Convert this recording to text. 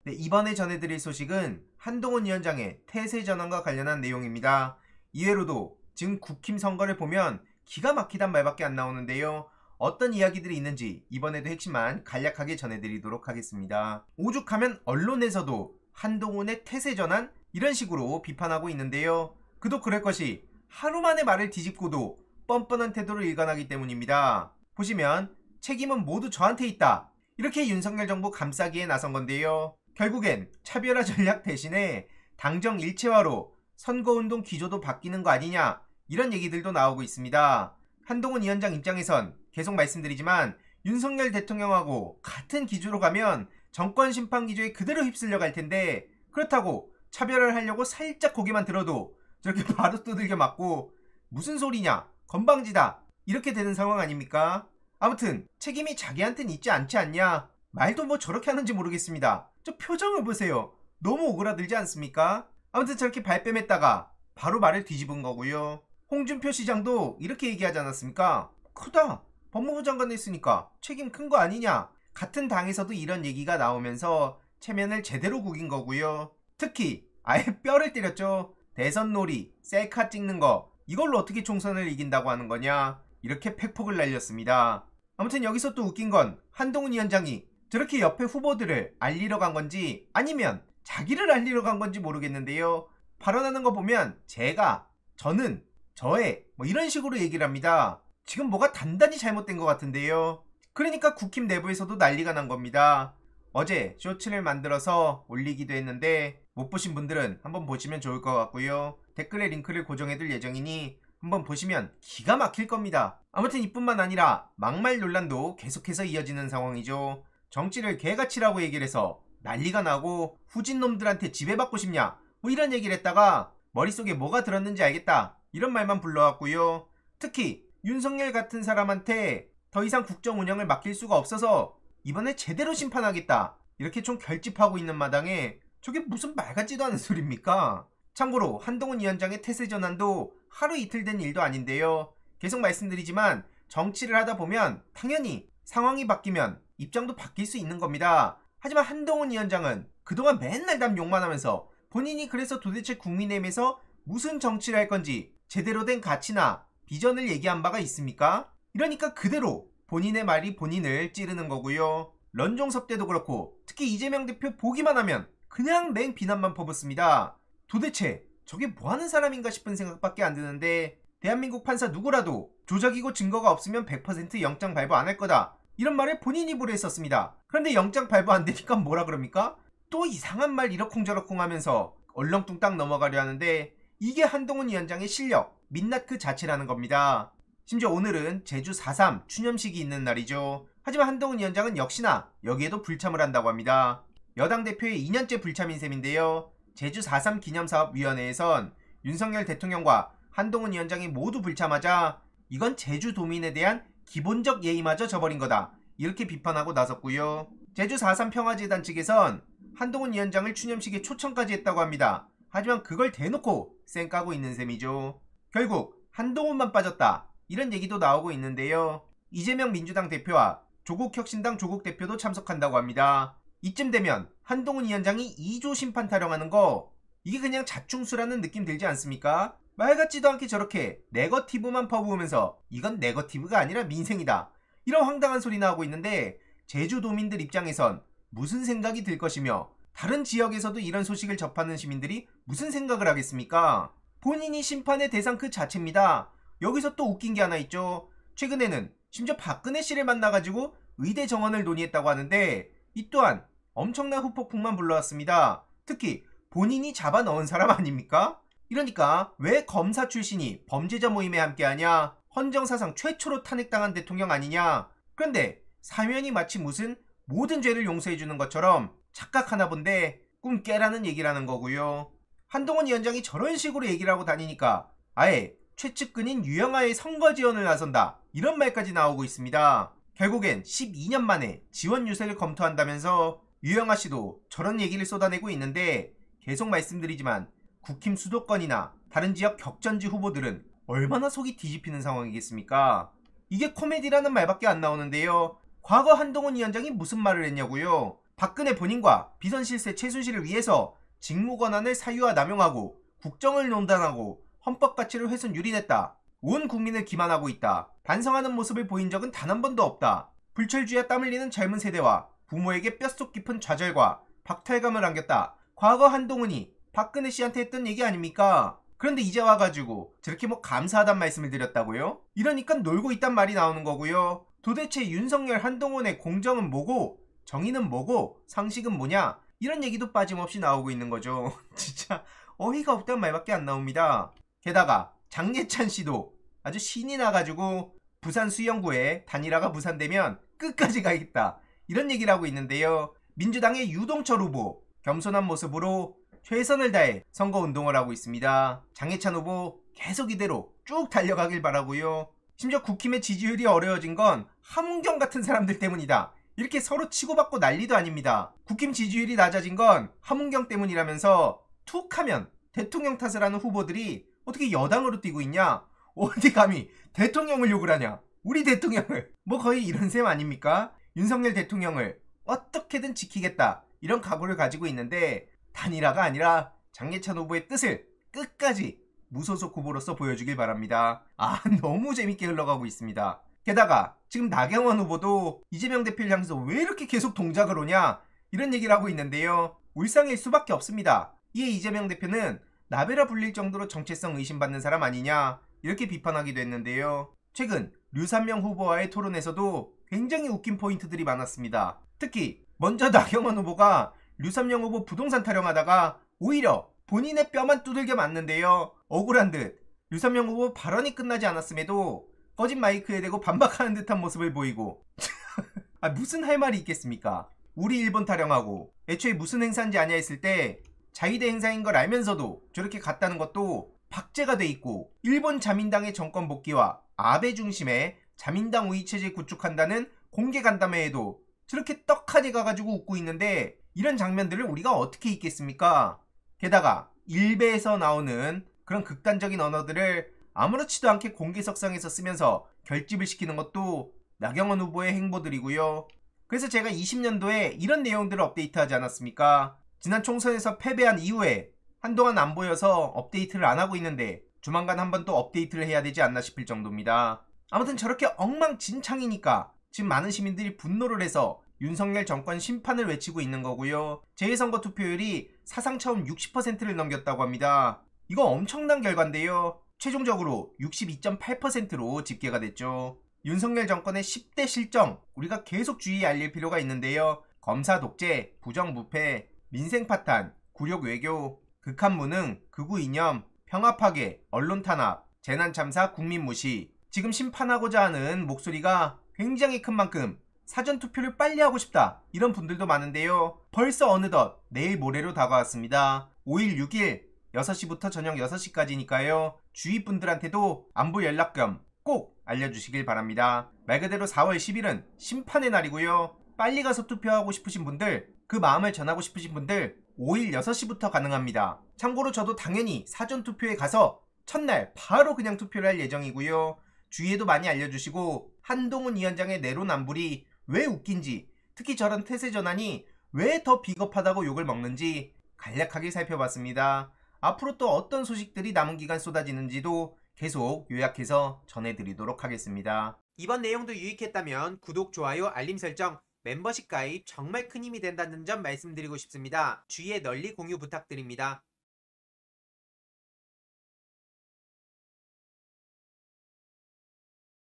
네, 이번에 전해드릴 소식은 한동훈 위원장의 태세 전환과 관련한 내용입니다. 이외로도 지금 국힘 선거를 보면 기가 막히단 말밖에 안 나오는데요. 어떤 이야기들이 있는지 이번에도 핵심만 간략하게 전해드리도록 하겠습니다. 오죽하면 언론에서도 한동훈의 태세 전환? 이런 식으로 비판하고 있는데요. 그도 그럴 것이 하루 만에 말을 뒤집고도 뻔뻔한 태도를 일관하기 때문입니다. 보시면 책임은 모두 저한테 있다. 이렇게 윤석열 정부 감싸기에 나선 건데요. 결국엔 차별화 전략 대신에 당정 일체화로 선거운동 기조도 바뀌는 거 아니냐, 이런 얘기들도 나오고 있습니다. 한동훈 위원장 입장에선 계속 말씀드리지만 윤석열 대통령하고 같은 기조로 가면 정권 심판 기조에 그대로 휩쓸려 갈 텐데, 그렇다고 차별화를 하려고 살짝 고개만 들어도 저렇게 바로 두들겨 맞고 무슨 소리냐, 건방지다, 이렇게 되는 상황 아닙니까? 아무튼 책임이 자기한텐 있지 않지 않냐, 말도 뭐 저렇게 하는지 모르겠습니다. 저 표정을 보세요. 너무 오그라들지 않습니까? 아무튼 저렇게 발뺌했다가 바로 말을 뒤집은 거고요. 홍준표 시장도 이렇게 얘기하지 않았습니까? 크다, 법무부 장관 했으니까 책임 큰 거 아니냐. 같은 당에서도 이런 얘기가 나오면서 체면을 제대로 구긴 거고요. 특히 아예 뼈를 때렸죠. 대선 놀이, 셀카 찍는 거, 이걸로 어떻게 총선을 이긴다고 하는 거냐, 이렇게 팩폭을 날렸습니다. 아무튼 여기서 또 웃긴 건 한동훈 위원장이 저렇게 옆에 후보들을 알리러 간 건지 아니면 자기를 알리러 간 건지 모르겠는데요. 발언하는 거 보면 제가, 저는, 저의 뭐 이런 식으로 얘기를 합니다. 지금 뭐가 단단히 잘못된 것 같은데요. 그러니까 국힘 내부에서도 난리가 난 겁니다. 어제 쇼츠를 만들어서 올리기도 했는데 못 보신 분들은 한번 보시면 좋을 것 같고요. 댓글에 링크를 고정해둘 예정이니 한번 보시면 기가 막힐 겁니다. 아무튼 이뿐만 아니라 막말 논란도 계속해서 이어지는 상황이죠. 정치를 개같이라고 얘기를 해서 난리가 나고 후진 놈들한테 지배받고 싶냐, 뭐 이런 얘기를 했다가 머릿속에 뭐가 들었는지 알겠다, 이런 말만 불러왔고요. 특히 윤석열 같은 사람한테 더 이상 국정 운영을 맡길 수가 없어서 이번에 제대로 심판하겠다, 이렇게 좀 결집하고 있는 마당에 저게 무슨 말 같지도 않은 소리입니까? 참고로 한동훈 위원장의 태세 전환도 하루 이틀 된 일도 아닌데요. 계속 말씀드리지만 정치를 하다 보면 당연히 상황이 바뀌면 입장도 바뀔 수 있는 겁니다. 하지만 한동훈 위원장은 그동안 맨날 남 욕만 하면서 본인이 그래서 도대체 국민의힘에서 무슨 정치를 할 건지 제대로 된 가치나 비전을 얘기한 바가 있습니까? 이러니까 그대로 본인의 말이 본인을 찌르는 거고요. 런종섭 때도 그렇고 특히 이재명 대표 보기만 하면 그냥 맹 비난만 퍼붓습니다. 도대체 저게 뭐하는 사람인가 싶은 생각밖에 안 드는데, 대한민국 판사 누구라도 조작이고 증거가 없으면 100% 영장 발부 안 할 거다, 이런 말을 본인 입으로 했었습니다. 그런데 영장 발부 안 되니까 뭐라 그럽니까? 또 이상한 말 이러쿵저러쿵 하면서 얼렁뚱땅 넘어가려 하는데, 이게 한동훈 위원장의 실력, 민낯 그 자체라는 겁니다. 심지어 오늘은 제주 4.3 추념식이 있는 날이죠. 하지만 한동훈 위원장은 역시나 여기에도 불참을 한다고 합니다. 여당 대표의 2년째 불참인 셈인데요. 제주 4.3 기념사업위원회에선 윤석열 대통령과 한동훈 위원장이 모두 불참하자 이건 제주도민에 대한 기본적 예의마저 저버린 거다, 이렇게 비판하고 나섰고요. 제주 4.3 평화재단 측에선 한동훈 위원장을 추념식에 초청까지 했다고 합니다. 하지만 그걸 대놓고 쌩까고 있는 셈이죠. 결국 한동훈만 빠졌다, 이런 얘기도 나오고 있는데요. 이재명 민주당 대표와 조국혁신당 조국 대표도 참석한다고 합니다. 이쯤 되면 한동훈 위원장이 2조 심판 타령하는 거, 이게 그냥 자충수라는 느낌 들지 않습니까? 말 같지도 않게 저렇게 네거티브만 퍼부으면서 이건 네거티브가 아니라 민생이다, 이런 황당한 소리 나오고 있는데, 제주도민들 입장에선 무슨 생각이 들 것이며 다른 지역에서도 이런 소식을 접하는 시민들이 무슨 생각을 하겠습니까? 본인이 심판의 대상 그 자체입니다. 여기서 또 웃긴 게 하나 있죠. 최근에는 심지어 박근혜 씨를 만나가지고 의대 정원을 논의했다고 하는데 이 또한 엄청난 후폭풍만 불러왔습니다. 특히 본인이 잡아 넣은 사람 아닙니까? 이러니까 왜 검사 출신이 범죄자 모임에 함께하냐, 헌정사상 최초로 탄핵당한 대통령 아니냐. 그런데 사면이 마치 무슨 모든 죄를 용서해주는 것처럼 착각하나 본데 꿈 깨라는 얘기라는 거고요. 한동훈 위원장이 저런 식으로 얘기를 하고 다니니까 아예 최측근인 유영아의 선거 지원을 나선다, 이런 말까지 나오고 있습니다. 결국엔 12년 만에 지원 유세를 검토한다면서 유영아 씨도 저런 얘기를 쏟아내고 있는데, 계속 말씀드리지만 국힘 수도권이나 다른 지역 격전지 후보들은 얼마나 속이 뒤집히는 상황이겠습니까? 이게 코미디라는 말밖에 안 나오는데요. 과거 한동훈 위원장이 무슨 말을 했냐고요? 박근혜 본인과 비선실세 최순실을 위해서 직무권한을 사유화 남용하고 국정을 논단하고 헌법 가치를 훼손 유린했다. 온 국민을 기만하고 있다. 반성하는 모습을 보인 적은 단 한 번도 없다. 불철주야 땀 흘리는 젊은 세대와 부모에게 뼛속 깊은 좌절과 박탈감을 안겼다. 과거 한동훈이 박근혜 씨한테 했던 얘기 아닙니까? 그런데 이제 와가지고 저렇게 뭐 감사하단 말씀을 드렸다고요? 이러니까 놀고 있단 말이 나오는 거고요. 도대체 윤석열 한동훈의 공정은 뭐고 정의는 뭐고 상식은 뭐냐? 이런 얘기도 빠짐없이 나오고 있는 거죠. 진짜 어이가 없다는 말밖에 안 나옵니다. 게다가 장예찬 씨도 아주 신이 나가지고 부산 수영구에 단일화가 무산되면 끝까지 가겠다. 이런 얘기를 하고 있는데요. 민주당의 유동철 후보 겸손한 모습으로 최선을 다해 선거운동을 하고 있습니다. 장예찬 후보 계속 이대로 쭉 달려가길 바라고요. 심지어 국힘의 지지율이 어려워진 건 함은경 같은 사람들 때문이다. 이렇게 서로 치고받고 난리도 아닙니다. 국힘 지지율이 낮아진 건 함은경 때문이라면서 툭하면 대통령 탓을 하는 후보들이 어떻게 여당으로 뛰고 있냐? 어디 감히 대통령을 욕을 하냐? 우리 대통령을 뭐 거의 이런 셈 아닙니까? 윤석열 대통령을 어떻게든 지키겠다 이런 각오를 가지고 있는데 단일화가 아니라 장예찬 후보의 뜻을 끝까지 무소속 후보로서 보여주길 바랍니다. 너무 재밌게 흘러가고 있습니다. 게다가 지금 나경원 후보도 이재명 대표를 향해서 왜 이렇게 계속 동작을 오냐 이런 얘기를 하고 있는데요. 울상일 수밖에 없습니다. 이에 이재명 대표는 나베라 불릴 정도로 정체성 의심받는 사람 아니냐 이렇게 비판하기도 했는데요. 최근 류산명 후보와의 토론에서도 굉장히 웃긴 포인트들이 많았습니다. 특히 먼저 나경원 후보가 류산명 후보 부동산 타령하다가 오히려 본인의 뼈만 두들겨 맞는데요. 억울한 듯 류산명 후보 발언이 끝나지 않았음에도 꺼진 마이크에 대고 반박하는 듯한 모습을 보이고 무슨 할 말이 있겠습니까? 우리 일본 타령하고 애초에 무슨 행사인지 아냐 했을 때 자위대 행사인 걸 알면서도 저렇게 갔다는 것도 박제가 돼 있고 일본 자민당의 정권 복귀와 아베 중심의 자민당 우위체제 구축한다는 공개 간담회에도 저렇게 떡하니 가가지고 웃고 있는데 이런 장면들을 우리가 어떻게 잊겠습니까? 게다가 일베에서 나오는 그런 극단적인 언어들을 아무렇지도 않게 공개석상에서 쓰면서 결집을 시키는 것도 나경원 후보의 행보들이고요. 그래서 제가 20년도에 이런 내용들을 업데이트하지 않았습니까? 지난 총선에서 패배한 이후에 한동안 안 보여서 업데이트를 안 하고 있는데 조만간 한번 또 업데이트를 해야 되지 않나 싶을 정도입니다. 아무튼 저렇게 엉망진창이니까 지금 많은 시민들이 분노를 해서 윤석열 정권 심판을 외치고 있는 거고요. 재선거 투표율이 사상 처음 60%를 넘겼다고 합니다. 이거 엄청난 결과인데요. 최종적으로 62.8%로 집계가 됐죠. 윤석열 정권의 10대 실정 우리가 계속 주의 알릴 필요가 있는데요. 검사 독재, 부정부패, 민생 파탄, 굴욕 외교, 극한 무능, 극우 이념, 평화 파괴, 언론 탄압, 재난 참사, 국민 무시. 지금 심판하고자 하는 목소리가 굉장히 큰 만큼 사전투표를 빨리 하고 싶다 이런 분들도 많은데요. 벌써 어느덧 내일 모레로 다가왔습니다. 5일 6일 6시부터 저녁 6시까지니까요. 주위 분들한테도 안부 연락 겸 꼭 알려주시길 바랍니다. 말 그대로 4월 10일은 심판의 날이고요. 빨리 가서 투표하고 싶으신 분들, 그 마음을 전하고 싶으신 분들 5일 6시부터 가능합니다. 참고로 저도 당연히 사전투표에 가서 첫날 바로 그냥 투표를 할 예정이고요. 주위에도 많이 알려주시고 한동훈 위원장의 내로남불이 왜 웃긴지, 특히 저런 태세 전환이 왜 더 비겁하다고 욕을 먹는지 간략하게 살펴봤습니다. 앞으로 또 어떤 소식들이 남은 기간 쏟아지는지도 계속 요약해서 전해드리도록 하겠습니다. 이번 내용도 유익했다면 구독, 좋아요, 알림 설정, 멤버십 가입 정말 큰 힘이 된다는 점 말씀드리고 싶습니다. 주위에 널리 공유 부탁드립니다.